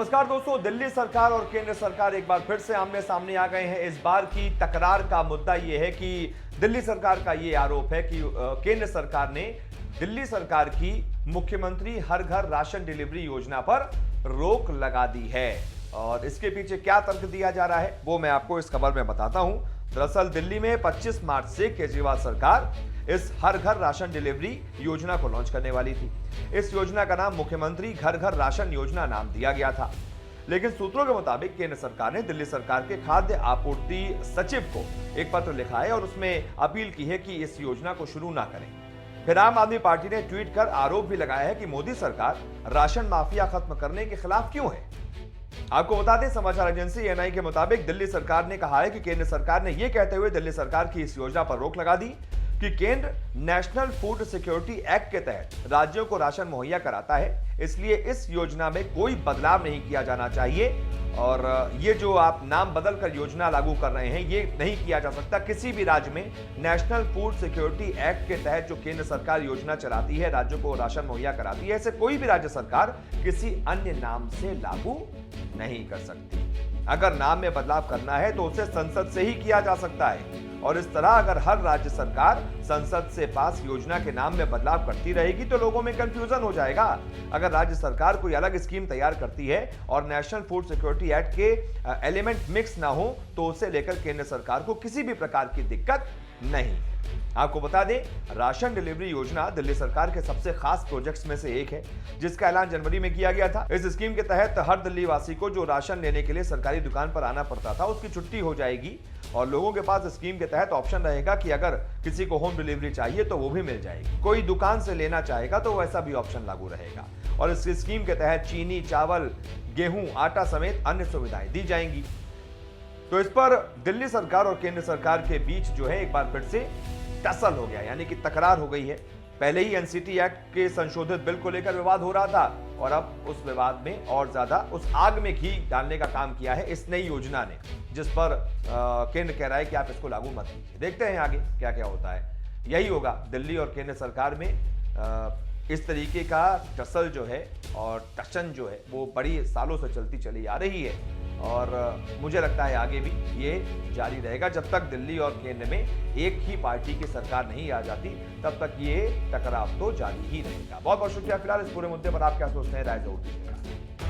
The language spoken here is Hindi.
नमस्कार दोस्तों, दिल्ली सरकार और केंद्र सरकार एक बार फिर से आमने सामने आ गए हैं। इस बार की तकरार का मुद्दा यह है कि दिल्ली सरकार का यह आरोप है कि केंद्र सरकार ने दिल्ली सरकार की मुख्यमंत्री हर घर राशन डिलीवरी योजना पर रोक लगा दी है। और इसके पीछे क्या तर्क दिया जा रहा है वो मैं आपको इस खबर में बताता हूं। दरअसल दिल्ली में 25 मार्च से केजरीवाल सरकार इस हर घर राशन डिलीवरी योजना को लॉन्च करने वाली थी। इस योजना का नाम मुख्यमंत्री घर घर राशन योजना नाम दिया गया था, लेकिन सूत्रों के मुताबिक केंद्र सरकार ने दिल्ली सरकार के खाद्य आपूर्ति सचिव को एक पत्र लिखा है और उसमें अपील की है कि इस योजना को शुरू ना करें। फिर आम आदमी पार्टी ने ट्वीट कर आरोप भी लगाया है कि मोदी सरकार राशन माफिया खत्म करने के खिलाफ क्यों है। आपको बता दें, समाचार एजेंसी एएनआई के मुताबिक दिल्ली सरकार ने कहा है कि केंद्र सरकार ने यह कहते हुए दिल्ली सरकार की इस योजना पर रोक लगा दी कि केंद्र नेशनल फूड सिक्योरिटी एक्ट के तहत राज्यों को राशन मुहैया कराता है, इसलिए इस योजना में कोई बदलाव नहीं किया जाना चाहिए। और ये जो आप नाम बदलकर योजना लागू कर रहे हैं, ये नहीं किया जा सकता। किसी भी राज्य में नेशनल फूड सिक्योरिटी एक्ट के तहत जो केंद्र सरकार योजना चलाती है, राज्यों को राशन मुहैया कराती है, ऐसे कोई भी राज्य सरकार किसी अन्य नाम से लागू नहीं कर सकती। अगर नाम में बदलाव करना है तो उसे संसद से ही किया जा सकता है। और इस तरह अगर हर राज्य सरकार संसद से पास योजना के नाम में बदलाव करती रहेगी तो लोगों में कंफ्यूजन हो जाएगा। अगर राज्य सरकार कोई अलग स्कीम तैयार करती है और नेशनल फूड सिक्योरिटी एक्ट के एलिमेंट मिक्स ना हो तो उसे लेकर केंद्र सरकार को किसी भी प्रकार की दिक्कत नहीं। आपको बता दें, राशन डिलीवरी योजना दिल्ली सरकार के सबसे खास प्रोजेक्ट्स में से एक है, जिसका ऐलान जनवरी में किया गया था। इस स्कीम के तहत हर दिल्ली वासी को जो राशन लेने के लिए सरकारी दुकान पर आना पड़ता था, उसकी छुट्टी हो जाएगी और लोगों के पास स्कीम के तहत ऑप्शन रहेगा कि अगर किसी को होम डिलीवरी चाहिए तो वो भी मिल जाएगी। कोई दुकान से लेना चाहेगा तो वैसा भी ऑप्शन लागू रहेगा। और इस स्कीम के तहत चीनी, चावल, गेहूं, आटा समेत अन्य सुविधाएं दी जाएंगी। तो इस पर दिल्ली सरकार और केंद्र सरकार के बीच जो है एक बार फिर से टसल हो गया, यानी कि तकरार हो गई है। पहले ही एनसीटी एक्ट के संशोधित बिल को लेकर विवाद हो रहा था और अब उस विवाद में और ज्यादा उस आग में घी डालने का काम किया है इस नई योजना ने, जिस पर केंद्र कह रहा है कि आप इसको लागू मत कीजिए। देखते हैं आगे क्या क्या होता है। यही होगा दिल्ली और केंद्र सरकार में इस तरीके का टसल जो है और टशन जो है वो बड़ी सालों से चलती चली आ रही है और मुझे लगता है आगे भी ये जारी रहेगा। जब तक दिल्ली और केंद्र में एक ही पार्टी की सरकार नहीं आ जाती तब तक ये टकराव तो जारी ही रहेगा। बहुत बहुत शुक्रिया। फिलहाल इस पूरे मुद्दे पर आप क्या सोचते हैं, राय जरूर दीजिएगा।